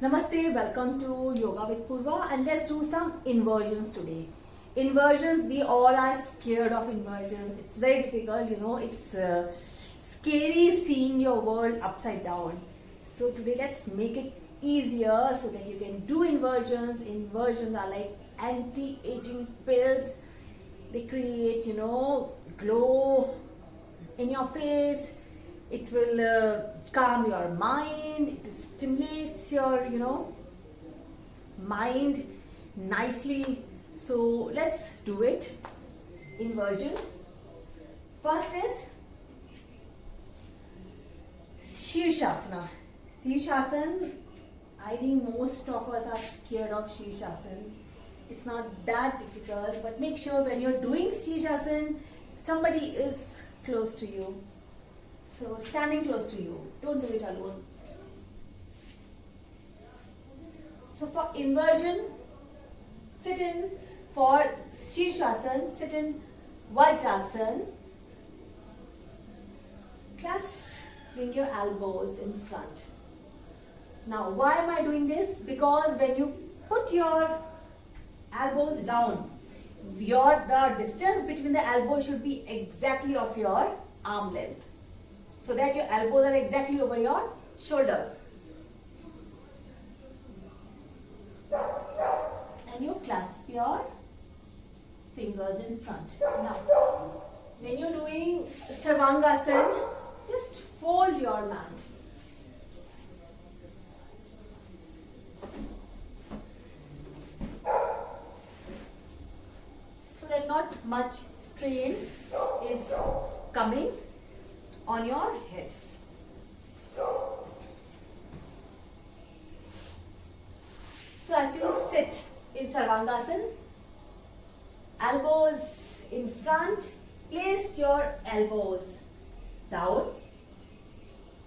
Namaste, welcome to Yoga with Purva, and let's do some inversions today. Inversions, we all are scared of inversions. It's very difficult, it's scary seeing your world upside down. So today let's make it easier so that you can do inversions. Inversions are like anti-aging pills. They create, glow in your face. It will calm your mind. It stimulates your mind nicely. So let's do it. Inversion. First is Shirshasana. Shirshasana, I think most of us are scared of Shirshasana. It's not that difficult, but make sure when you're doing Shirshasana, somebody is close to you. So standing close to you, don't do it alone. So for inversion, sit in. For Shirshasana, sit in Vajrasana. Bring your elbows in front. Now why am I doing this? Because when you put your elbows down, the distance between the elbows should be exactly of your arm length, so that your elbows are exactly over your shoulders. And you clasp your fingers in front. Now, when you're doing Sarvangasana, just fold your mat. So that not much strain is coming on your head. So as you sit in Sarvangasana, elbows in front, place your elbows down.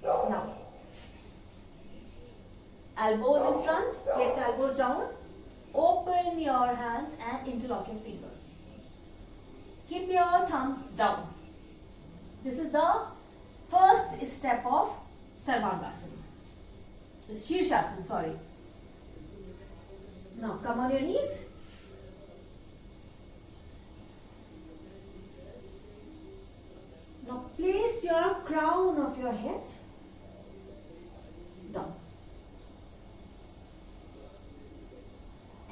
Now, elbows in front, place your elbows down, open your hands and interlock your fingers. Keep your thumbs down. This is the first step of Sarvangasana. Shirshasana, sorry. Now come on your knees. Now place your crown of your head down.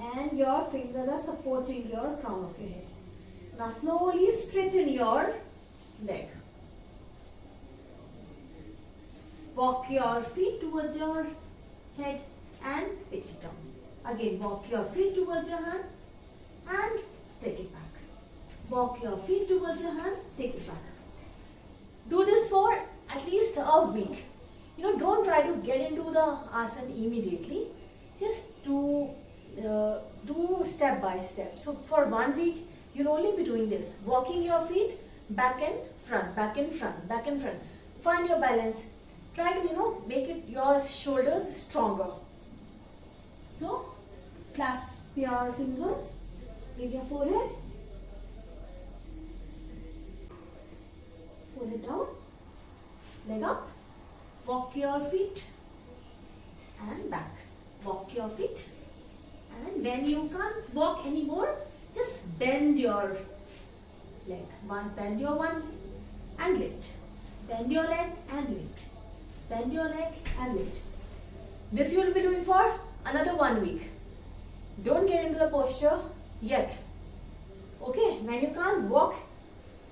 And your fingers are supporting your crown of your head. Now slowly straighten your leg. Walk your feet towards your head and pick it down. Again, walk your feet towards your hand and take it back. Walk your feet towards your hand, take it back. Do this for at least a week. Don't try to get into the asana immediately. Just do step by step. So for 1 week, you'll only be doing this. Walking your feet back and front, back and front, back and front. Find your balance. Try to, make it your shoulders stronger. So, clasp your fingers, bring your forehead, pull it down, leg up, walk your feet and back. Walk your feet, and when you can't walk anymore, just bend your leg. Bend your one and lift. Bend your leg and lift. Bend your leg and lift. This you will be doing for another 1 week. Don't get into the posture yet. Okay, when you can't walk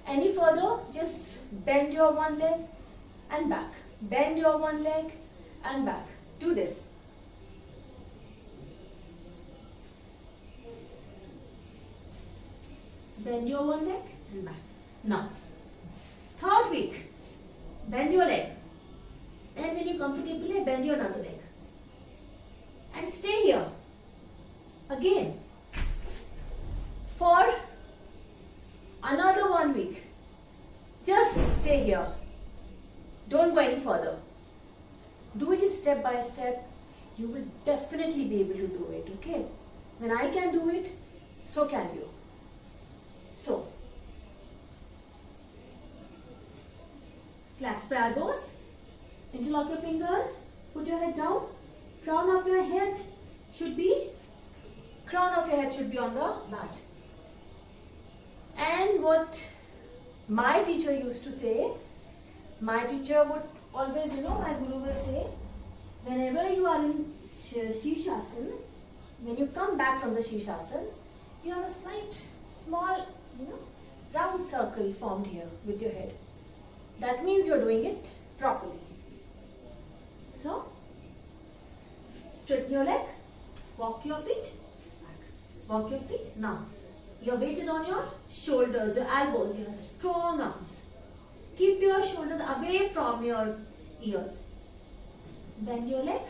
any further, just bend your one leg and back. Bend your one leg and back. Do this. Bend your one leg and back. Now, third week, bend your leg. And when you comfortably bend your other leg. And stay here. Again. For another 1 week. Just stay here. Don't go any further. Do it step by step. You will definitely be able to do it. Okay? When I can do it, so can you. So, clasp your elbows, interlock your fingers, put your head down, Crown of your head should be on the mat. And what my teacher used to say, my teacher would always, my guru will say, whenever you are in Shirshasana, when you come back from the Shirshasana, you have a slight, small, round circle formed here with your head. That means you are doing it properly. So, straighten your leg, walk your feet back. Walk your feet. Now, your weight is on your shoulders, your elbows, you have strong arms. Keep your shoulders away from your ears. Bend your leg,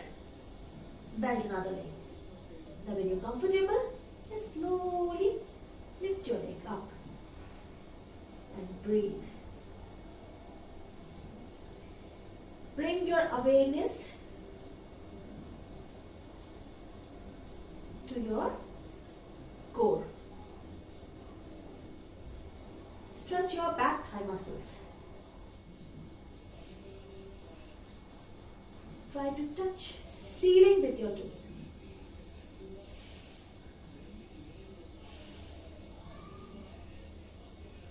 bend another leg. Now when you're comfortable, just slowly lift your leg up and breathe. Bring your awareness to your core. Stretch your back thigh muscles. Try to touch ceiling with your toes.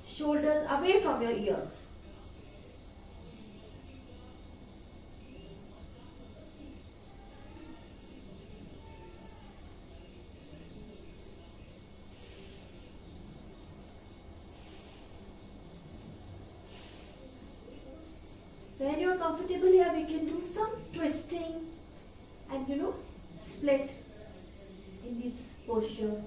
Shoulders away from your ears. When you are comfortable here, we can do some twisting and split in this posture.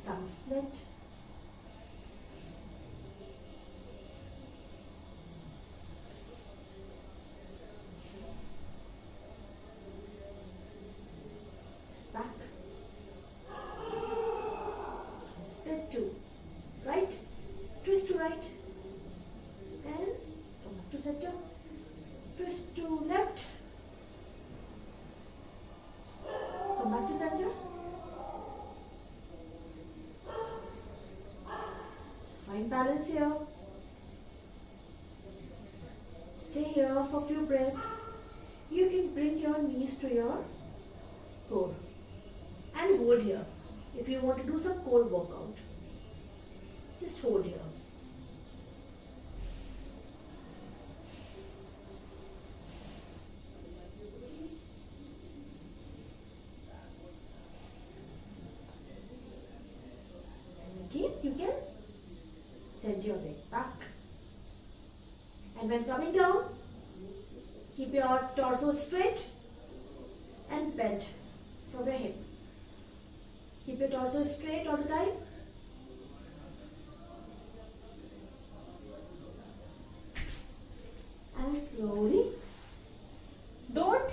Some split. Back. Some split to right. Twist to right. And come back to center. Twist to left. Come back to center. Find balance here. Stay here for a few breaths. You can bring your knees to your core and hold here. If you want to do some core workout, just hold here. And again, you can send your leg back. And when coming down, keep your torso straight and bent from your hip. Keep your torso straight all the time. And slowly, don't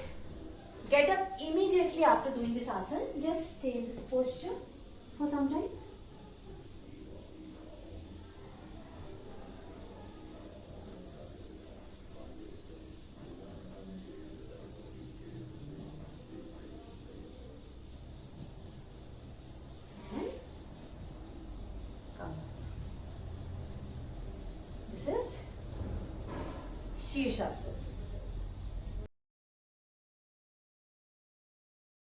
get up immediately after doing this asana. Just stay in this posture for some time. This is Shirshasana.